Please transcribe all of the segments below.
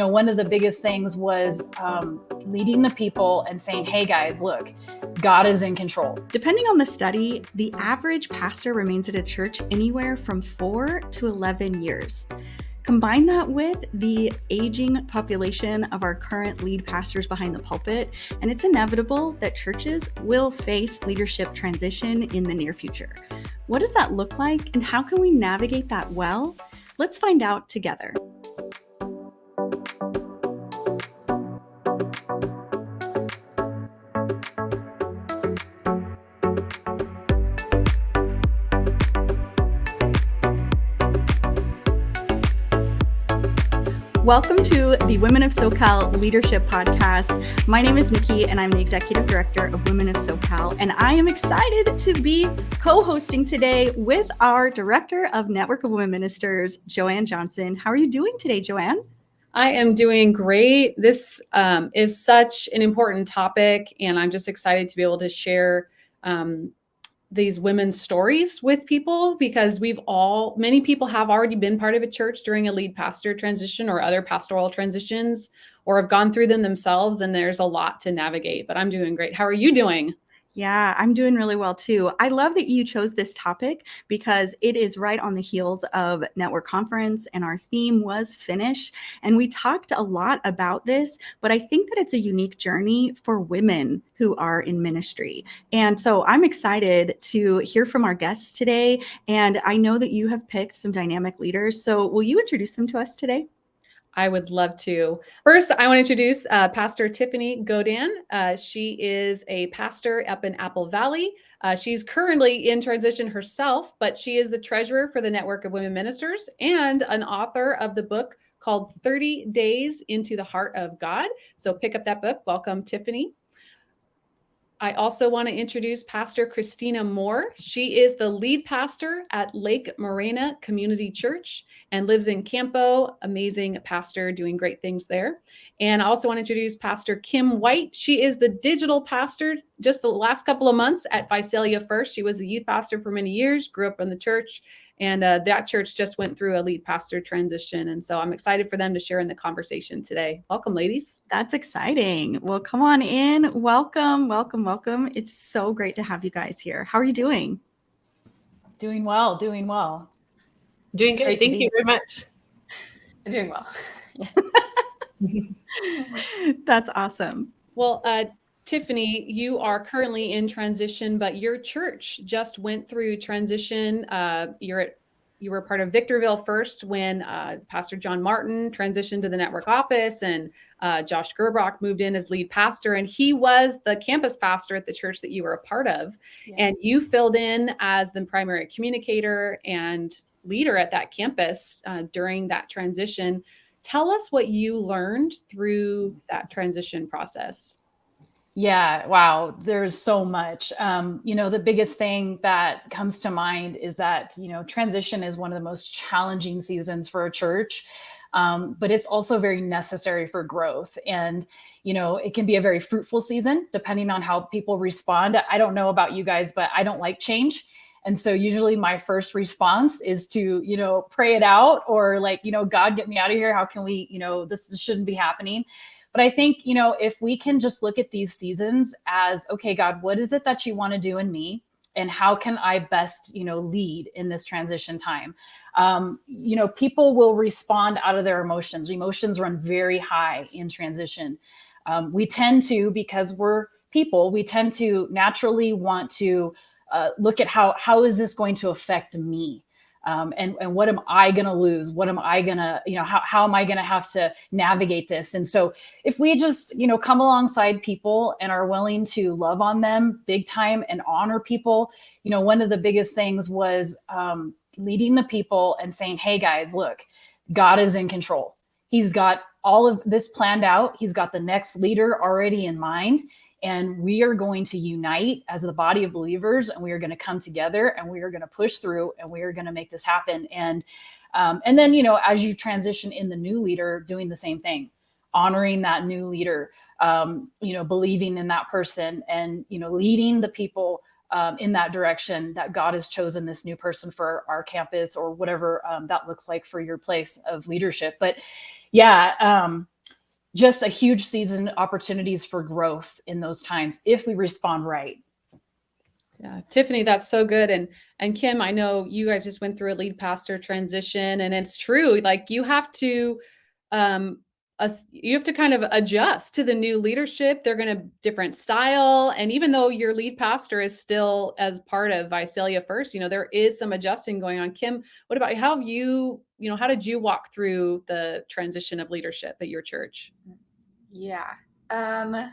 One of the biggest things was leading the people and saying, hey guys, look, God is in control. Depending on the study, the average pastor remains at a church anywhere from 4 to 11 years. Combine that with the aging population of our current lead pastors behind the pulpit, and it's inevitable that churches will face leadership transition in the near future. What does that look like, and how can we navigate that well? Let's find out together. Welcome to the Women of SoCal Leadership Podcast. My name is Nikki, and I'm the Executive Director of Women of SoCal, and I am excited to be co-hosting today with our Director of Network of Women Ministers, Joanne Johnson. How are you doing today, Joanne? I am doing great. This is such an important topic, and I'm just excited to be able to share these women's stories with people, because many people have already been part of a church during a lead pastor transition or other pastoral transitions, or have gone through them themselves, and there's a lot to navigate, but I'm doing great. How are you doing? Yeah, I'm doing really well too. I love that you chose this topic because it is right on the heels of Network Conference, and our theme was Finish. And we talked a lot about this, but I think that it's a unique journey for women who are in ministry. And so I'm excited to hear from our guests today. And I know that you have picked some dynamic leaders. So will you introduce them to us today? I would love to. First, I want to introduce Pastor Tiffany Gaudin. She is a pastor up in Apple Valley. She's currently in transition herself, but she is the treasurer for the Network of Women Ministers and an author of the book called 30 Days into the Heart of God. So pick up that book. Welcome, Tiffany. I also want to introduce Pastor Christina Moore. She is the lead pastor at Lake Morena Community Church and lives in Campo. Amazing pastor, doing great things there. And I also want to introduce Pastor Kim White. She is the digital pastor just the last couple of months at Visalia First. She was the youth pastor for many years, grew up in the church, and that church just went through a lead pastor transition. And so I'm excited for them to share in the conversation today. Welcome, ladies. That's exciting. Well, come on in. Welcome, welcome, welcome. It's so great to have you guys here. How are you doing? Doing well, doing well. Doing good. Thank you very much. I'm doing well. That's awesome. Well, Tiffany, you are currently in transition, but your church just went through transition. You were part of Victorville First when Pastor John Martin transitioned to the network office, and Josh Gerbrock moved in as lead pastor, and he was the campus pastor at the church that you were a part of. Yeah. And you filled in as the primary communicator and leader at that campus during that transition. Tell us what you learned through that transition process. Yeah, wow, there's so much. The biggest thing that comes to mind is that, transition is one of the most challenging seasons for a church, but it's also very necessary for growth. And, it can be a very fruitful season depending on how people respond. I don't know about you guys, but I don't like change. And so usually my first response is to, pray it out, or God, get me out of here. How can we, this shouldn't be happening. But I think, if we can just look at these seasons as, okay, God, what is it that you want to do in me? And how can I best, lead in this transition time? People will respond out of their emotions. Emotions run very high in transition. We tend to, because we're people, we tend to naturally want to look at how is this going to affect me? And what am I going to lose? What am I going to, how am I going to have to navigate this? And so if we just, come alongside people and are willing to love on them big time and honor people, one of the biggest things was leading the people and saying, hey guys, look, God is in control. He's got all of this planned out. He's got the next leader already in mind. And we are going to unite as the body of believers, and we are going to come together, and we are going to push through, and we are going to make this happen. And then, as you transition in the new leader, doing the same thing, honoring that new leader, believing in that person, and, leading the people in that direction that God has chosen this new person for our campus, or whatever that looks like for your place of leadership. But Yeah. Just a huge season, opportunities for growth in those times if we respond right. Yeah, Tiffany, that's so good. And Kim, I know you guys just went through a lead pastor transition, and it's true. Like um you have to kind of adjust to the new leadership. They're going to different style, and even though your lead pastor is still as part of Visalia First, there is some adjusting going on. Kim, what about how have how did you walk through the transition of leadership at your church? Yeah. I don't know.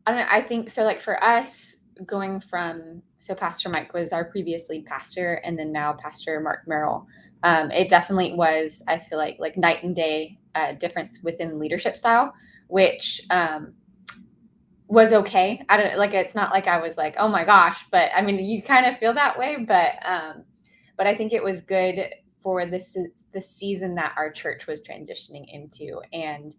I think so. Like for us, going from Pastor Mike was our previous lead pastor, and then now Pastor Mark Merrill. It definitely was. I feel like night and day difference within leadership style, which was okay. I don't like. It's not like I was like, oh my gosh, but I mean, you kind of feel that way. But I think it was good for the season that our church was transitioning into, and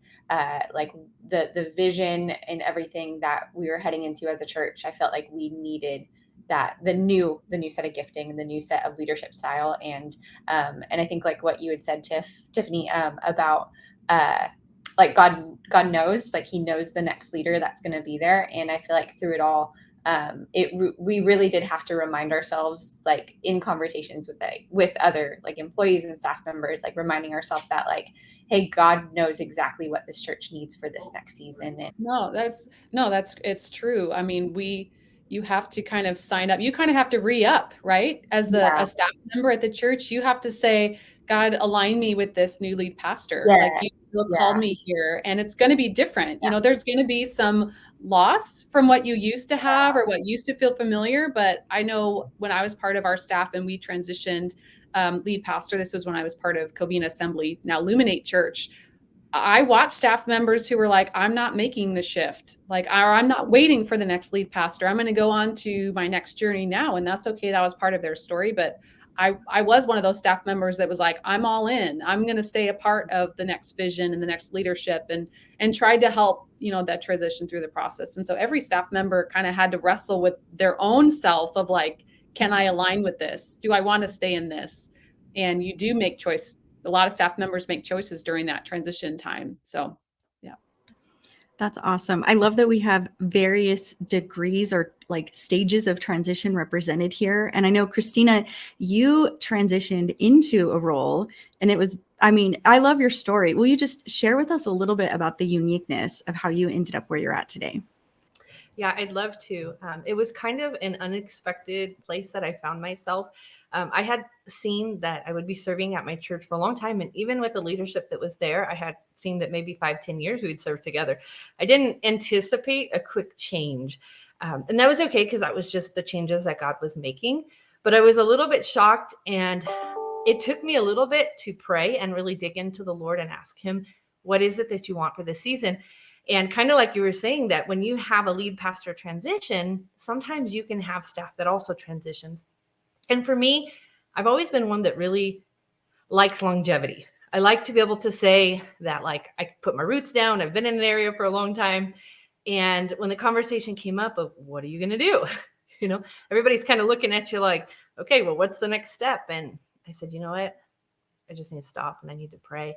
like the vision and everything that we were heading into as a church. I felt like we needed that the new set of gifting and the new set of leadership style, and I think like what you had said, Tiffany, about like God knows, like He knows the next leader that's going to be there, and I feel like through it all, we really did have to remind ourselves, like in conversations with other like employees and staff members, like reminding ourselves that like, hey, God knows exactly what this church needs for this next season. And It's true. I mean, you have to kind of sign up. You kind of have to re-up, right? As a staff member at the church, you have to say, God, align me with this new lead pastor. Yeah. Like you still called me here, and it's going to be different. There's going to be some loss from what you used to have or what used to feel familiar. But I know when I was part of our staff and we transitioned lead pastor, this was when I was part of Covina Assembly, now Luminate Church. I watched staff members who were like, I'm not making the shift. Like, or I'm not waiting for the next lead pastor. I'm going to go on to my next journey now. And that's okay. That was part of their story. But I was one of those staff members that was like, I'm all in. I'm going to stay a part of the next vision and the next leadership, and tried to help, that transition through the process. And so every staff member kind of had to wrestle with their own self of like, can I align with this? Do I want to stay in this? And you do make choice. A lot of staff members make choices during that transition time. So, yeah. That's awesome. I love that we have various degrees or like stages of transition represented here. And I know, Christina, you transitioned into a role, and I love your story. Will you just share with us a little bit about the uniqueness of how you ended up where you're at today? Yeah, I'd love to. It was kind of an unexpected place that I found myself. I had seen that I would be serving at my church for a long time. And even with the leadership that was there, I had seen that maybe 5-10 years we'd serve together. I didn't anticipate a quick change. And that was okay, because that was just the changes that God was making. But I was a little bit shocked, and it took me a little bit to pray and really dig into the Lord and ask Him, what is it that you want for this season? And kind of like you were saying, that when you have a lead pastor transition, sometimes you can have staff that also transitions. And for me, I've always been one that really likes longevity. I like to be able to say that, like, I put my roots down. I've been in an area for a long time. And when the conversation came up of what are you going to do? Everybody's kind of looking at you like, okay, well, what's the next step? And I said, you know what? I just need to stop and I need to pray.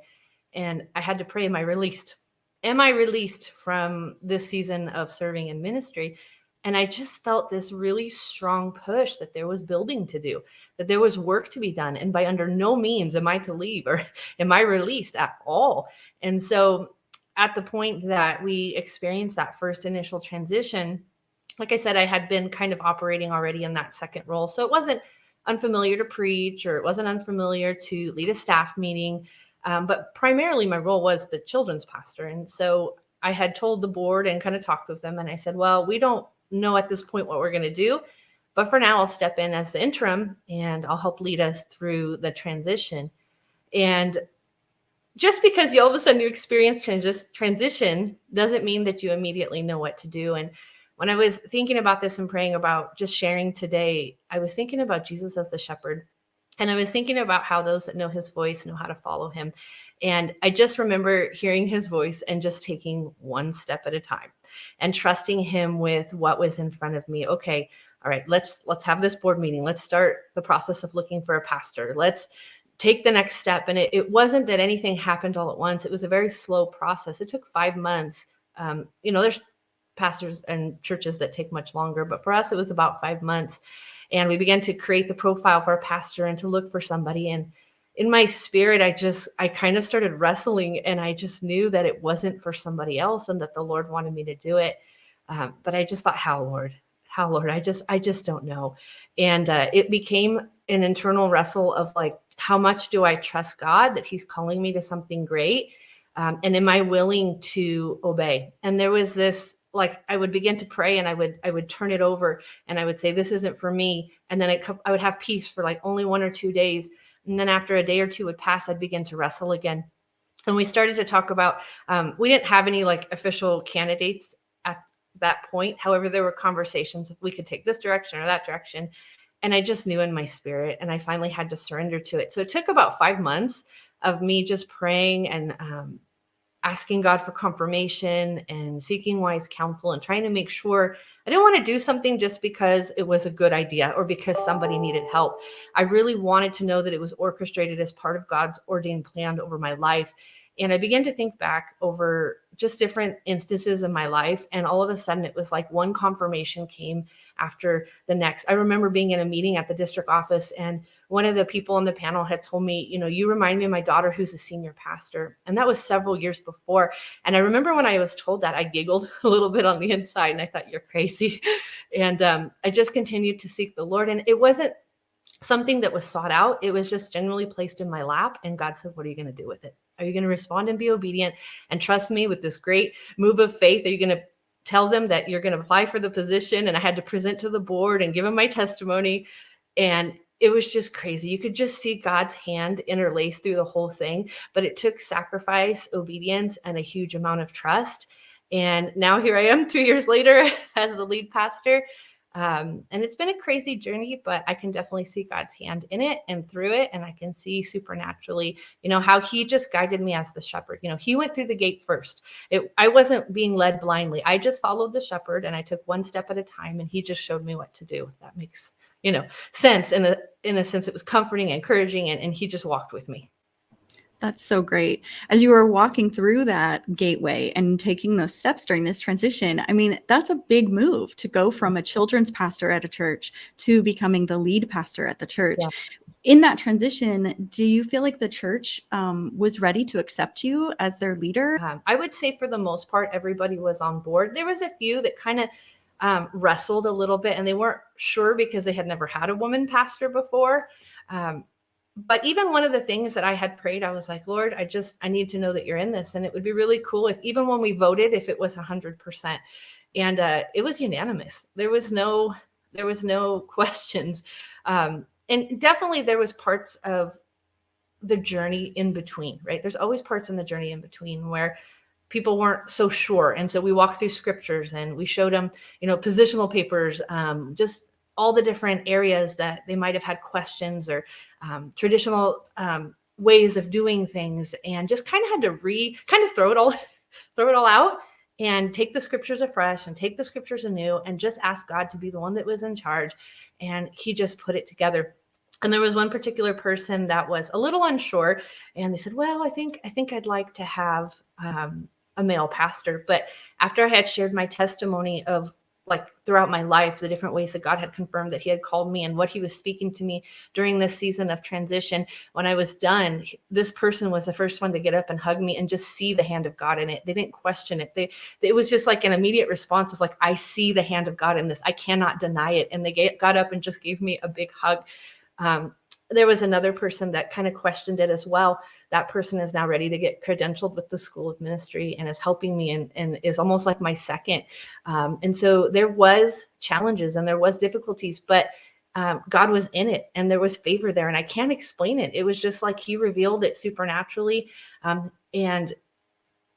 And I had to pray, am I released? Am I released from this season of serving in ministry? And I just felt this really strong push that there was building to do, that there was work to be done. And by under no means am I to leave or am I released at all. And so at the point that we experienced that first initial transition, like I said, I had been kind of operating already in that second role. So it wasn't unfamiliar to preach, or it wasn't unfamiliar to lead a staff meeting. But primarily my role was the children's pastor. And so I had told the board and kind of talked with them. And I said, well, we don't know at this point what we're going to do. But for now, I'll step in as the interim and I'll help lead us through the transition. And just because all of a sudden you experience transition doesn't mean that you immediately know what to do. And when I was thinking about this and praying about just sharing today, I was thinking about Jesus as the shepherd. And I was thinking about how those that know his voice know how to follow him. And I just remember hearing his voice and just taking one step at a time and trusting him with what was in front of me. Okay, all right, let's have this board meeting. Let's start the process of looking for a pastor. Let's take the next step. And it wasn't that anything happened all at once. It was a very slow process. It took 5 months. There's pastors and churches that take much longer, but for us, it was about 5 months. And we began to create the profile for a pastor and to look for somebody. And in my spirit, I kind of started wrestling, and I just knew that it wasn't for somebody else and that the Lord wanted me to do it. But I just thought, how, Lord? I just don't know. And it became an internal wrestle of like, how much do I trust God that he's calling me to something great? And am I willing to obey? And there was this, like, I would begin to pray, and I would turn it over, and I would say, this isn't for me. And then I would have peace for like only 1 or 2 days. And then after a day or two would pass, I'd begin to wrestle again. And we started to talk about, we didn't have any like official candidates at that point. However, there were conversations if we could take this direction or that direction. And I just knew in my spirit, and I finally had to surrender to it. So it took about 5 months of me just praying and asking God for confirmation and seeking wise counsel and trying to make sure. I didn't want to do something just because it was a good idea or because somebody needed help. I really wanted to know that it was orchestrated as part of God's ordained plan over my life. And I began to think back over just different instances in my life. And all of a sudden, it was like one confirmation came after the next. I remember being in a meeting at the district office, and one of the people on the panel had told me, you remind me of my daughter who's a senior pastor. And that was several years before. And I remember when I was told that, I giggled a little bit on the inside, and I thought, you're crazy. And I just continued to seek the Lord. And it wasn't something that was sought out. It was just generally placed in my lap. And God said, what are you going to do with it? Are you going to respond and be obedient and trust me with this great move of faith? Are you going to tell them that you're going to apply for the position? And I had to present to the board and give them my testimony. And it was just crazy. You could just see God's hand interlaced through the whole thing, but it took sacrifice, obedience, and a huge amount of trust. And now here I am 2 years later as the lead pastor. And it's been a crazy journey, but I can definitely see God's hand in it and through it. And I can see supernaturally, how he just guided me as the shepherd. He went through the gate first. I wasn't being led blindly. I just followed the shepherd, and I took one step at a time, and he just showed me what to do. If that makes, sense. In a sense, it was comforting, encouraging, and he just walked with me. That's so great. As you were walking through that gateway and taking those steps during this transition, I mean, that's a big move to go from a children's pastor at a church to becoming the lead pastor at the church. Yeah. In that transition, do you feel like the church was ready to accept you as their leader? I would say for the most part, everybody was on board. There was a few that kind of wrestled a little bit, and they weren't sure because they had never had a woman pastor before. But even one of the things that I had prayed, I was like, Lord, I need to know that you're in this. And it would be really cool if even when we voted, if it was 100%, and it was unanimous. There was no questions. And definitely there was parts of the journey in between, right? There's always parts in the journey in between where people weren't so sure. And so we walked through scriptures and we showed them, positional papers, just all the different areas that they might have had questions or traditional ways of doing things, and just kind of had to throw it all out and take the scriptures afresh and take the scriptures anew and just ask God to be the one that was in charge. And he just put it together. And there was one particular person that was a little unsure, and they said, well, I think I'd like to have a male pastor. But after I had shared my testimony of like throughout my life, the different ways that God had confirmed that he had called me and what he was speaking to me during this season of transition, when I was done, this person was the first one to get up and hug me and just see the hand of God in it. They didn't question it. It was just like an immediate response of like, I see the hand of God in this. I cannot deny it. And they got up and just gave me a big hug. There was another person that kind of questioned it as well. That person is now ready to get credentialed with the School of Ministry and is helping me and is almost like my second. And so there was challenges and there was difficulties, but God was in it and there was favor there. And I can't explain it. It was just like he revealed it supernaturally. And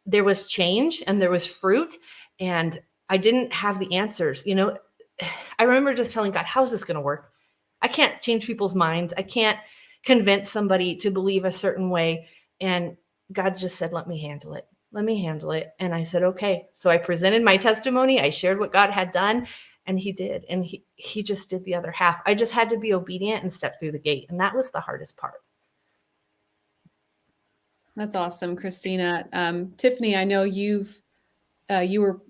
there was change and there was fruit. And I didn't have the answers. I remember just telling God, how's this going to work? I can't change people's minds. I can't convince somebody to believe a certain way. And God just said, let me handle it. Let me handle it. And I said, okay. So I presented my testimony. I shared what God had done, and he did. And he just did the other half. I just had to be obedient and step through the gate. And that was the hardest part. That's awesome, Christina. Tiffany, I know you were,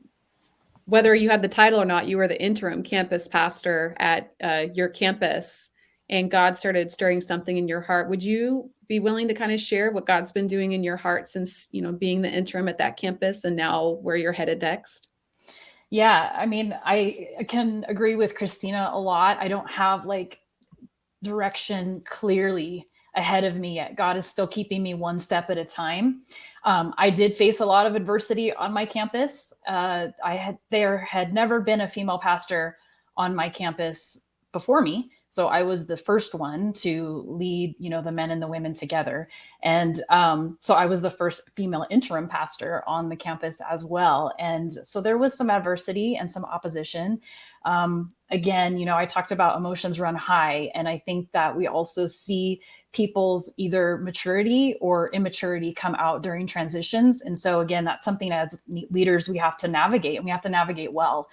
whether you had the title or not, you were the interim campus pastor at your campus, and God started stirring something in your heart. Would you be willing to kind of share what God's been doing in your heart since, being the interim at that campus and now where you're headed next? Yeah, I mean, I can agree with Christina a lot. I don't have like direction clearly ahead of me yet. God is still keeping me one step at a time. I did face a lot of adversity on my campus. There had never been a female pastor on my campus before me. So I was the first one to lead, the men and the women together. And so I was the first female interim pastor on the campus as well. And so there was some adversity and some opposition. Again, I talked about emotions run high. And I think that we also see people's either maturity or immaturity come out during transitions. And so again, that's something as leaders we have to navigate, and we have to navigate well.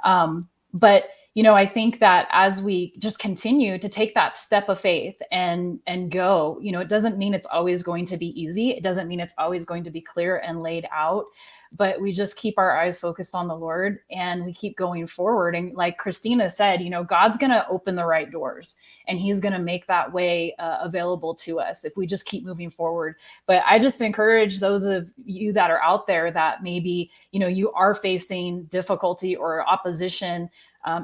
But I think that as we just continue to take that step of faith and go, it doesn't mean it's always going to be easy. It doesn't mean it's always going to be clear and laid out, but we just keep our eyes focused on the Lord and we keep going forward. And like Christina said, God's going to open the right doors and he's going to make that way available to us if we just keep moving forward. But I just encourage those of you that are out there that maybe, you are facing difficulty or opposition.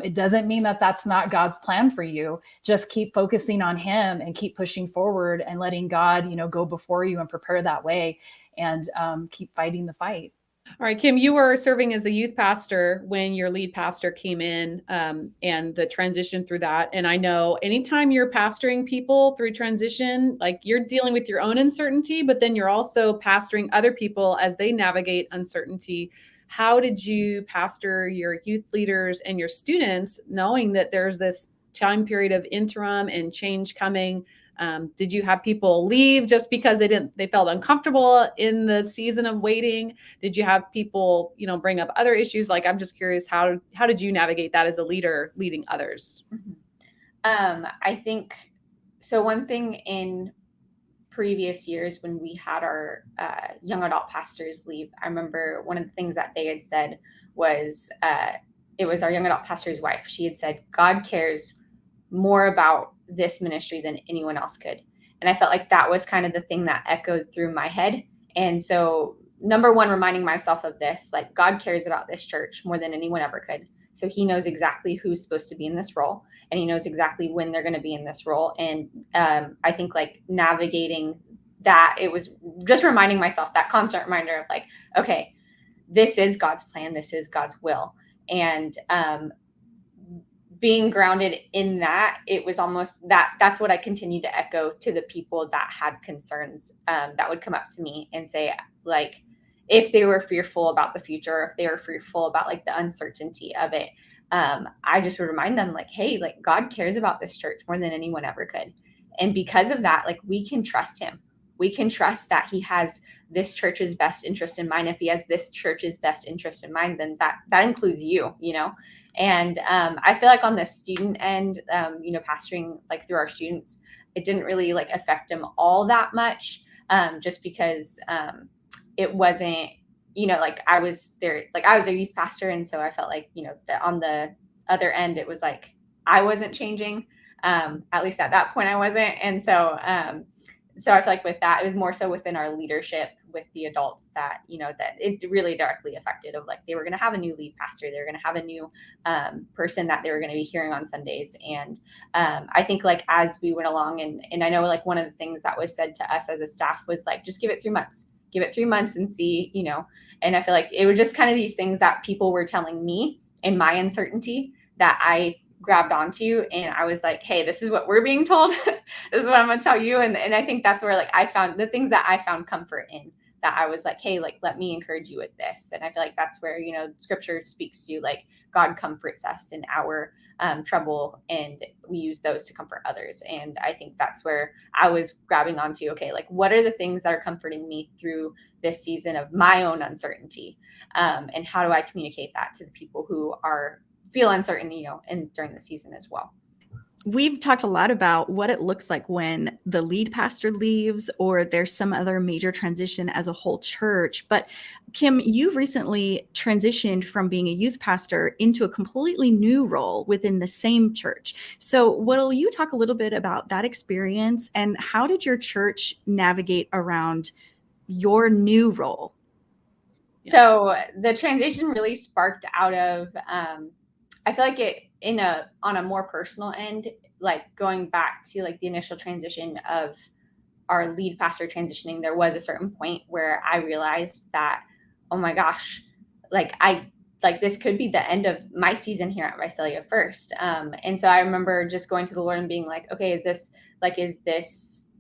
It doesn't mean that that's not God's plan for you. Just keep focusing on him and keep pushing forward and letting God, go before you and prepare that way, and keep fighting the fight. All right, Kim, you were serving as the youth pastor when your lead pastor came in, and the transition through that. And I know anytime you're pastoring people through transition, like you're dealing with your own uncertainty, but then you're also pastoring other people as they navigate uncertainty. How did you pastor your youth leaders and your students, knowing that there's this time period of interim and change coming? Did you have people leave just because they felt uncomfortable in the season of waiting? Did you have people, bring up other issues? Like, I'm just curious, how did you navigate that as a leader leading others? I think, so one thing in previous years when we had our young adult pastors leave, I remember one of the things that they had said was, it was our young adult pastor's wife. She had said, God cares more about this ministry than anyone else could. And I felt like that was kind of the thing that echoed through my head. And so number one, reminding myself of this, like God cares about this church more than anyone ever could. So he knows exactly who's supposed to be in this role, and he knows exactly when they're going to be in this role. And I think like navigating that, it was just reminding myself, that constant reminder of like, okay, this is God's plan. This is God's will. And being grounded in that, it was almost that's what I continued to echo to the people that had concerns, that would come up to me and say, like, if they were fearful about the future, if they were fearful about like the uncertainty of it, I just would remind them like, hey, like God cares about this church more than anyone ever could. And because of that, like we can trust him. We can trust that he has this church's best interest in mind. If he has this church's best interest in mind, then that includes you, And I feel like on the student end, pastoring like through our students, it didn't really like affect them all that much, just because it wasn't, like I was their youth pastor. And so I felt like, that on the other end, it was like, I wasn't changing. At least at that point I wasn't. And so, so I feel like with that, it was more so within our leadership with the adults that, that it really directly affected, of like, they were going to have a new lead pastor. They were going to have a new person that they were going to be hearing on Sundays. And I think like, as we went along, and I know like one of the things that was said to us as a staff was like, just give it 3 months, and see, and I feel like it was just kind of these things that people were telling me in my uncertainty that I grabbed onto, and I was like, hey, this is what we're being told. This is what I'm going to tell you. And I think that's where like I found the things that I found comfort in, that I was like, hey, like, let me encourage you with this. And I feel like that's where, scripture speaks to like God comforts us in our trouble, and we use those to comfort others. And I think that's where I was grabbing onto, okay, like what are the things that are comforting me through this season of my own uncertainty? And how do I communicate that to the people who feel uncertain, and during the season as well. We've talked a lot about what it looks like when the lead pastor leaves or there's some other major transition as a whole church. But Kim, you've recently transitioned from being a youth pastor into a completely new role within the same church. So will you talk a little bit about that experience and how did your church navigate around your new role? So the transition really sparked out of, I feel like it on a more personal end, like going back to like the initial transition of our lead pastor transitioning, there was a certain point where I realized that, oh my gosh, like this could be the end of my season here at Visalia First. And so I remember just going to the Lord and being like, okay, is this,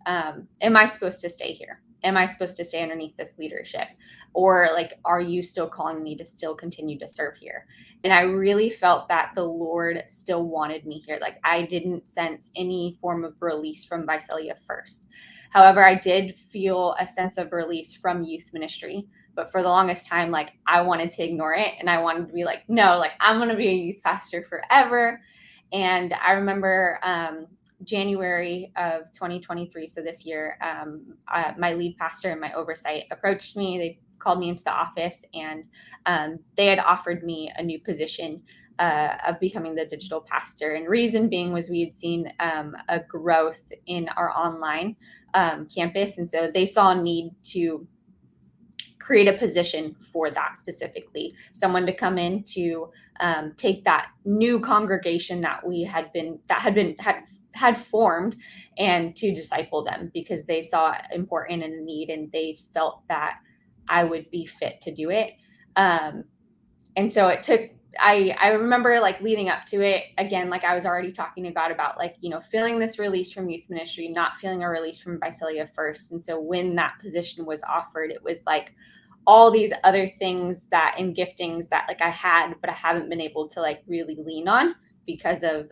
am I supposed to stay here? Am I supposed to stay underneath this leadership? Or like, are you still calling me to still continue to serve here? And I really felt that the Lord still wanted me here. Like I didn't sense any form of release from Visalia First. However, I did feel a sense of release from youth ministry. But for the longest time, like I wanted to ignore it. And I wanted to be like, no, like I'm going to be a youth pastor forever. And I remember January of 2023, so this year, my lead pastor and my oversight approached me. They called me into the office and they had offered me a new position of becoming the digital pastor. And reason being was we had seen a growth in our online campus. And so they saw a need to create a position for that specifically, someone to come in to take that new congregation that we had formed and to disciple them because they saw important and a need and they felt that I would be fit to do it. And so it took, I remember like leading up to it again, like I was already talking about like, you know, feeling this release from youth ministry, not feeling a release from Visalia First. And so when that position was offered, it was like all these other things that and giftings that like I had, but I haven't been able to like really lean on because of,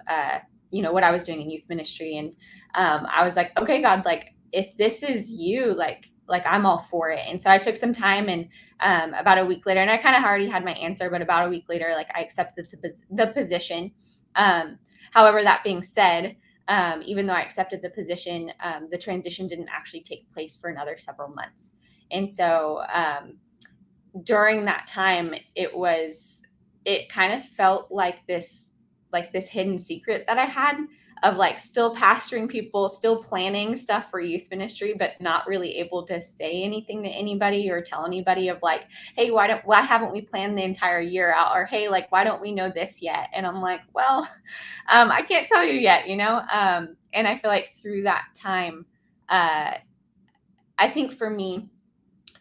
you know, what I was doing in youth ministry. And I was like, okay, God, like if this is you, like I'm all for it. And so I took some time and about a week later, and I kind of already had my answer, but about a week later, like I accepted the position. However, that being said, even though I accepted the position, the transition didn't actually take place for another several months. And so during that time, it kind of felt like this hidden secret that I had of like still pastoring people, still planning stuff for youth ministry, but not really able to say anything to anybody or tell anybody of like, hey, why haven't we planned the entire year out? Or, hey, like, why don't we know this yet? And I'm like, well, I can't tell you yet, you know? And I feel like through that time, I think for me,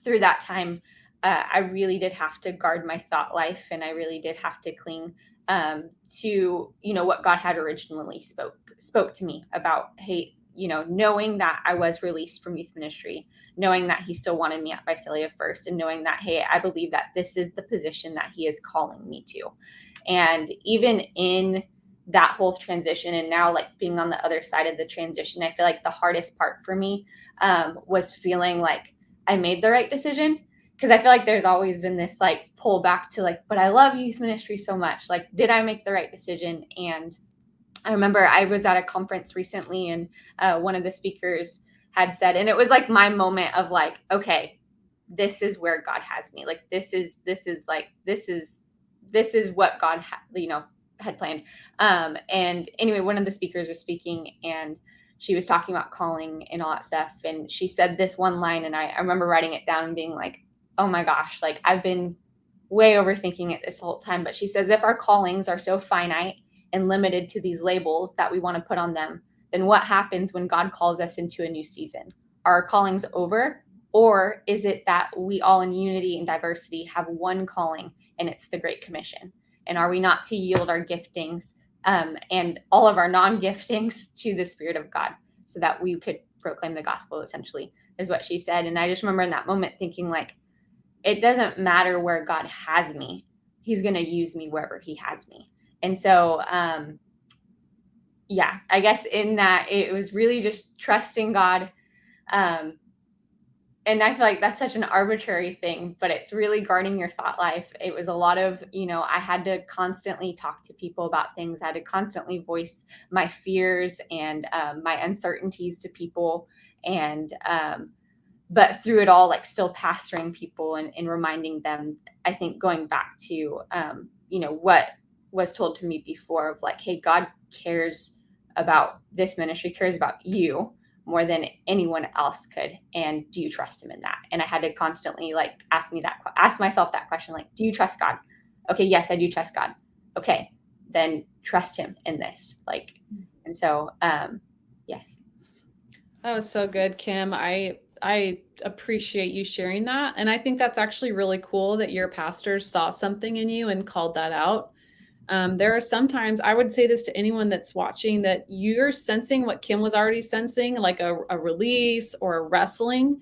through that time, I really did have to guard my thought life, and I really did have to cling to, you know, what God had originally spoke to me about, hey, you know, knowing that I was released from youth ministry, knowing that he still wanted me at Visalia First, and knowing that, hey, I believe that this is the position that he is calling me to. And even in that whole transition, and now like being on the other side of the transition, I feel like the hardest part for me was feeling like I made the right decision. Because I feel like there's always been this like pull back to like, but I love youth ministry so much. Like, did I make the right decision? And I remember I was at a conference recently and one of the speakers had said, and it was like my moment of like, okay, this is where God has me. Like, this is what God had planned. And anyway, one of the speakers was speaking and she was talking about calling and all that stuff. And she said this one line, and I remember writing it down and being like, oh my gosh, like I've been way overthinking it this whole time. But she says, if our callings are so finite and limited to these labels that we want to put on them, then what happens when God calls us into a new season? Are our callings over? Or is it that we all in unity and diversity have one calling, and it's the Great Commission? And are we not to yield our giftings and all of our non-giftings to the Spirit of God so that we could proclaim the gospel, essentially, is what she said. And I just remember in that moment thinking like, it doesn't matter where God has me. He's going to use me wherever he has me. And so, yeah, I guess in that it was really just trusting God. And and I feel like that's such an arbitrary thing, but it's really guarding your thought life. It was a lot of, I had to constantly talk to people about things. I had to constantly voice my fears and my uncertainties to people. And, but through it all, like still pastoring people and reminding them, I think going back to, what was told to me before of like, hey, God cares about this ministry, cares about you more than anyone else could. And do you trust him in that? And I had to constantly like ask myself that question, like, do you trust God? Okay, yes, I do trust God. Okay, then trust him in this. Like, and so, yes. That was so good, Kim. I appreciate you sharing that. And I think that's actually really cool that your pastors saw something in you and called that out. There are sometimes, I would say this to anyone that's watching, that you're sensing what Kim was already sensing, like a release or a wrestling.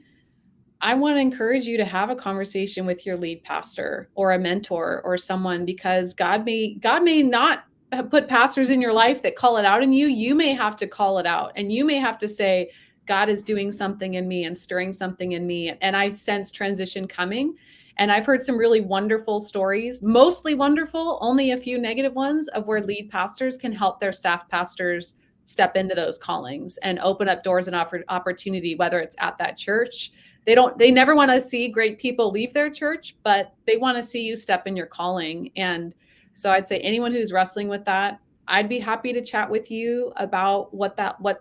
I want to encourage you to have a conversation with your lead pastor or a mentor or someone, because God may not put pastors in your life that call it out in you. You may have to call it out, and you may have to say, God is doing something in me and stirring something in me. And I sense transition coming. And I've heard some really wonderful stories, mostly wonderful, only a few negative ones, of where lead pastors can help their staff pastors step into those callings and open up doors and opportunity, whether it's at that church. They never want to see great people leave their church, but they want to see you step in your calling. And so I'd say anyone who's wrestling with that, I'd be happy to chat with you about what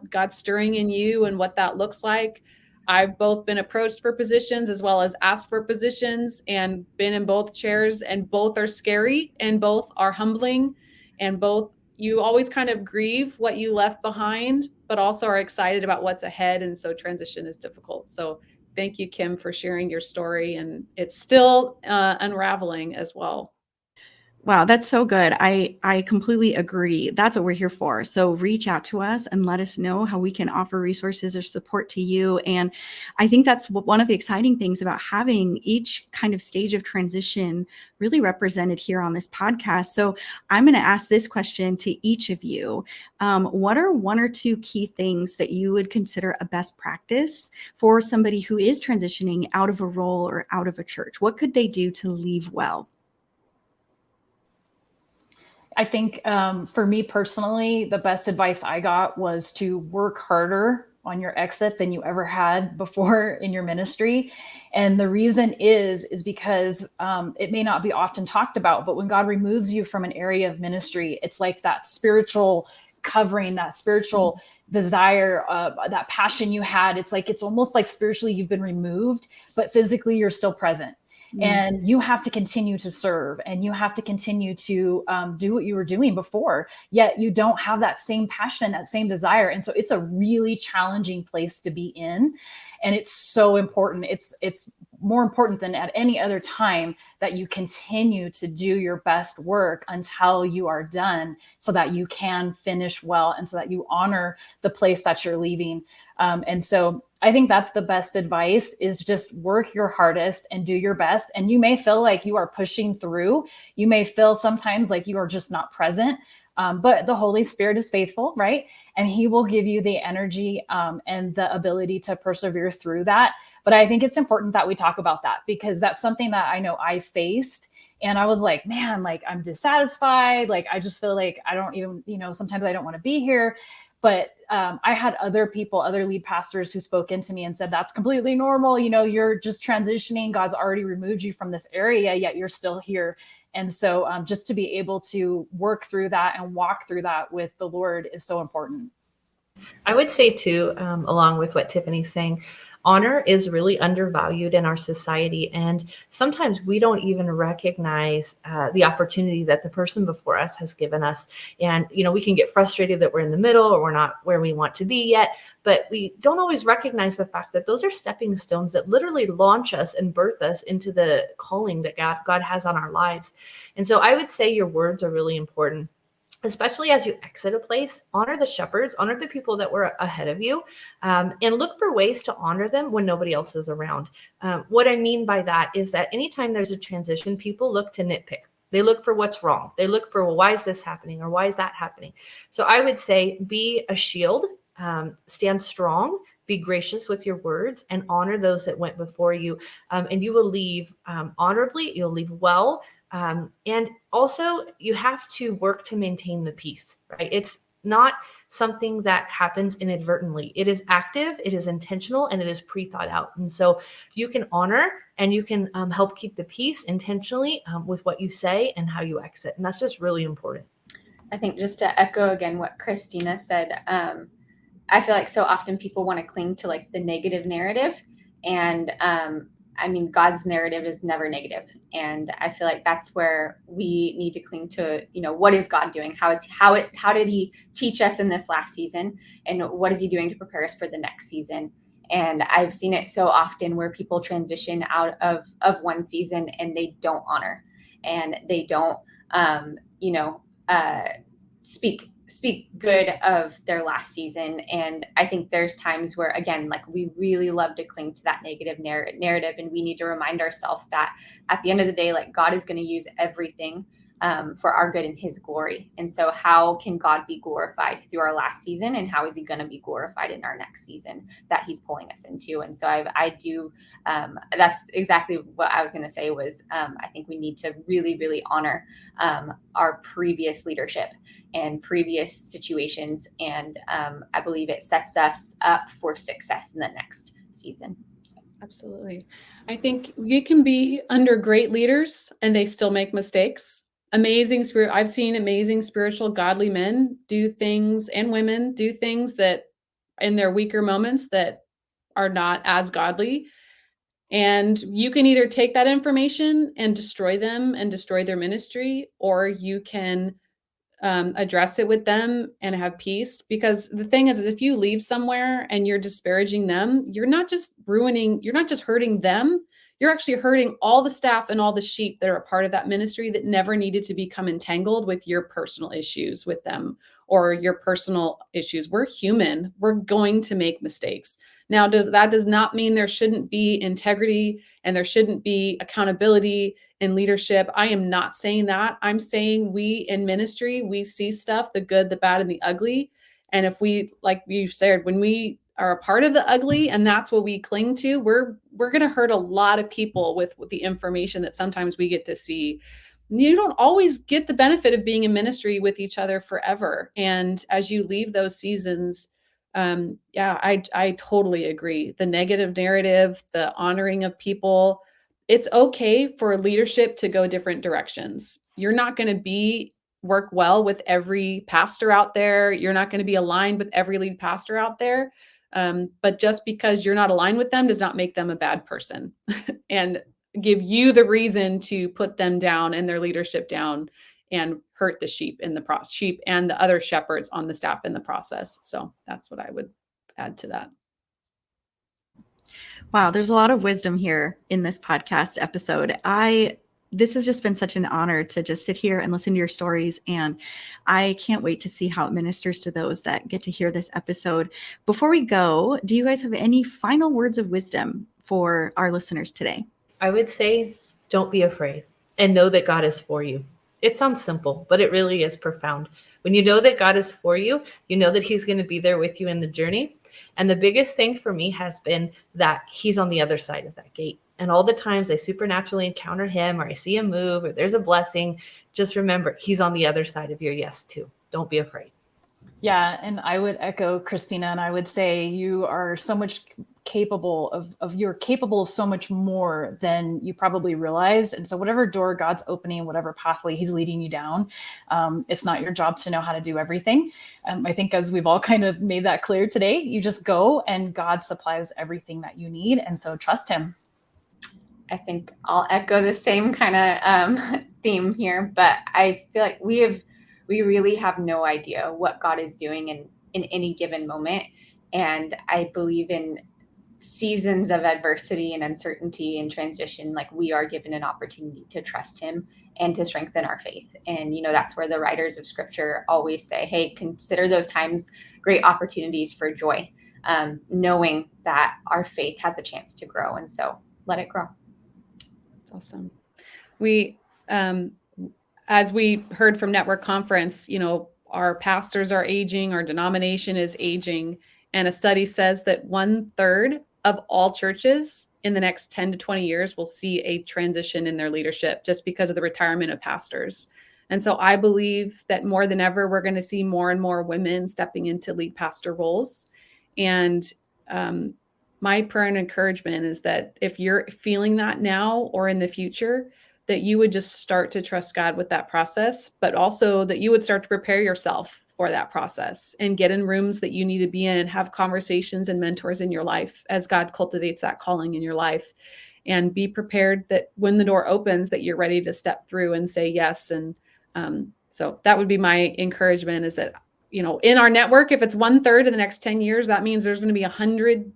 God's stirring in you and what that looks like. I've both been approached for positions as well as asked for positions, and been in both chairs, and both are scary and both are humbling, and both you always kind of grieve what you left behind, but also are excited about what's ahead. And so transition is difficult. So thank you, Kim, for sharing your story. And it's still unraveling as well. Wow, that's so good. I completely agree. That's what we're here for. So reach out to us and let us know how we can offer resources or support to you. And I think that's one of the exciting things about having each kind of stage of transition really represented here on this podcast. So I'm going to ask this question to each of you. What are one or two key things that you would consider a best practice for somebody who is transitioning out of a role or out of a church? What could they do to leave well? I think for me personally, the best advice I got was to work harder on your exit than you ever had before in your ministry. And the reason is because it may not be often talked about, but when God removes you from an area of ministry, it's like that spiritual covering, that spiritual desire, that passion you had. It's almost like spiritually you've been removed, but physically you're still present. And you have to continue to serve, and you have to continue to do what you were doing before, yet you don't have that same passion, that same desire. And so it's a really challenging place to be in. And it's so important. It's more important than at any other time that you continue to do your best work until you are done, so that you can finish well and so that you honor the place that you're leaving. And so I think that's the best advice, is just work your hardest and do your best. And you may feel like you are pushing through. You may feel sometimes like you are just not present, but the Holy Spirit is faithful, right? And he will give you the energy and the ability to persevere through that. But I think it's important that we talk about that, because that's something that I know I faced. And I was like, man, like I'm dissatisfied. Like, I just feel like I don't even, sometimes I don't want to be here. But I had other lead pastors who spoke into me and said, that's completely normal. You're just transitioning. God's already removed you from this area, yet you're still here. And so just to be able to work through that and walk through that with the Lord is so important. I would say too, along with what Tiffany's saying, honor is really undervalued in our society. And sometimes we don't even recognize the opportunity that the person before us has given us. And, we can get frustrated that we're in the middle or we're not where we want to be yet, but we don't always recognize the fact that those are stepping stones that literally launch us and birth us into the calling that God has on our lives. And so I would say your words are really important. Especially as you exit a place, honor the shepherds, honor the people that were ahead of you, and look for ways to honor them when nobody else is around. What I mean by that is that anytime there's a transition, people look to nitpick. They look for what's wrong. They look for, well, why is this happening? Or why is that happening? So I would say be a shield, stand strong, be gracious with your words, and honor those that went before you. And you will leave honorably, you'll leave well. And also, you have to work to maintain the peace, right? It's not something that happens inadvertently. It is active, it is intentional, and it is pre-thought out. And so you can honor and you can help keep the peace intentionally with what you say and how you exit. And that's just really important. I think just to echo again what Christina said, I feel like so often people want to cling to like the negative narrative, and I mean, God's narrative is never negative. And I feel like that's where we need to cling to, what is God doing? How did he teach us in this last season? And what is he doing to prepare us for the next season? And I've seen it so often where people transition out of one season and they don't honor, and they don't, speak good of their last season. And I think there's times where, again, like we really love to cling to that negative narrative, and we need to remind ourselves that at the end of the day, like God is going to use everything for our good and his glory. And so how can God be glorified through our last season, and how is he going to be glorified in our next season that he's pulling us into? And so I do, that's exactly what I was going to say was, I think we need to really, really honor our previous leadership and previous situations. And I believe it sets us up for success in the next season. So. Absolutely. I think you can be under great leaders and they still make mistakes. I've seen amazing spiritual godly men do things, and women do things that in their weaker moments that are not as godly. And you can either take that information and destroy them and destroy their ministry, or you can address it with them and have peace. Because the thing is if you leave somewhere and you're disparaging them, you're not just hurting them, you're actually hurting all the staff and all the sheep that are a part of that ministry that never needed to become entangled with your personal issues with them or your personal issues. We're human. We're going to make mistakes. Now, that does not mean there shouldn't be integrity and there shouldn't be accountability in leadership. I am not saying that. I'm saying we in ministry, we see stuff, the good, the bad, and the ugly. And if we, like you said, when we are a part of the ugly and that's what we cling to, we're going to hurt a lot of people with the information that sometimes we get to see. You don't always get the benefit of being in ministry with each other forever. And as you leave those seasons, I totally agree. The negative narrative, the honoring of people, it's okay for leadership to go different directions. You're not going to work well with every pastor out there. You're not going to be aligned with every lead pastor out there. But just because you're not aligned with them does not make them a bad person and give you the reason to put them down and their leadership down and hurt the sheep and the other shepherds on the staff in the process. So that's what I would add to that. Wow, there's a lot of wisdom here in this podcast episode. This has just been such an honor to just sit here and listen to your stories. And I can't wait to see how it ministers to those that get to hear this episode. Before we go, do you guys have any final words of wisdom for our listeners today? I would say, don't be afraid and know that God is for you. It sounds simple, but it really is profound. When you know that God is for you, you know that he's going to be there with you in the journey. And the biggest thing for me has been that he's on the other side of that gate. And all the times I supernaturally encounter him, or I see him move, or there's a blessing, just remember he's on the other side of your yes too. Don't be afraid. Yeah. And I would echo Christina, and I would say you are so much capable you're capable of so much more than you probably realize. And so whatever door God's opening, whatever pathway he's leading you down, it's not your job to know how to do everything. I think as we've all kind of made that clear today, you just go and God supplies everything that you need. And so trust him. I think I'll echo the same kind of theme here, but I feel like we really have no idea what God is doing in any given moment. And I believe in seasons of adversity and uncertainty and transition, like we are given an opportunity to trust him and to strengthen our faith. And, that's where the writers of scripture always say, hey, consider those times great opportunities for joy, knowing that our faith has a chance to grow. And so let it grow. Awesome. We, as we heard from Network Conference, our pastors are aging, our denomination is aging, And a study says that 1/3 of all churches in the next 10 to 20 years will see a transition in their leadership just because of the retirement of pastors. And so I believe that more than ever, we're going to see more and more women stepping into lead pastor roles. And my prayer and encouragement is that if you're feeling that now or in the future, that you would just start to trust God with that process, but also that you would start to prepare yourself for that process and get in rooms that you need to be in, have conversations and mentors in your life as God cultivates that calling in your life, and be prepared that when the door opens, that you're ready to step through and say yes. And so that would be my encouragement, is that, in our network, if it's 1/3 in the next 10 years, that means there's going to be 100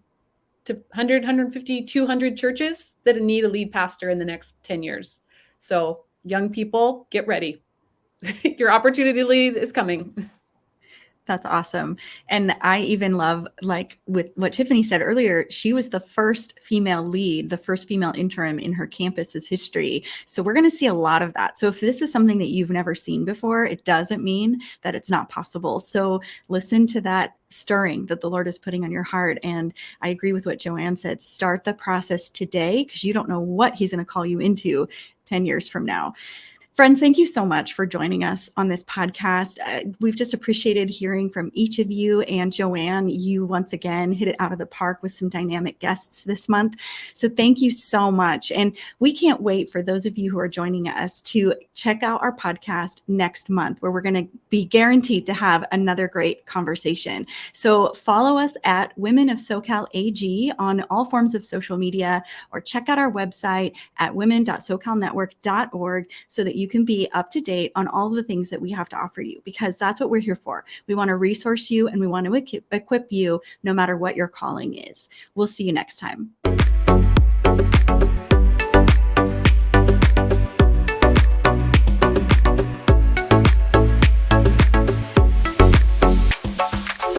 to 100, 150, 200 churches that need a lead pastor in the next 10 years. So young people, get ready. Your opportunity to lead is coming. That's awesome. And I even love, like with what Tiffany said earlier, she was the first female lead, the first female interim in her campus's history. So we're going to see a lot of that. So if this is something that you've never seen before, it doesn't mean that it's not possible. So listen to that stirring that the Lord is putting on your heart. And I agree with what Joanne said. Start the process today, because you don't know what he's going to call you into 10 years from now. Friends, thank you so much for joining us on this podcast. We've just appreciated hearing from each of you. And Joanne, you once again hit it out of the park with some dynamic guests this month. So thank you so much. And we can't wait for those of you who are joining us to check out our podcast next month, where we're going to be guaranteed to have another great conversation. So follow us at Women of SoCal AG on all forms of social media, or check out our website at women.socalnetwork.org so that you can be up to date on all of the things that we have to offer you, because that's what we're here for. We want to resource you, and we want to equip you no matter what your calling is. We'll see you next time.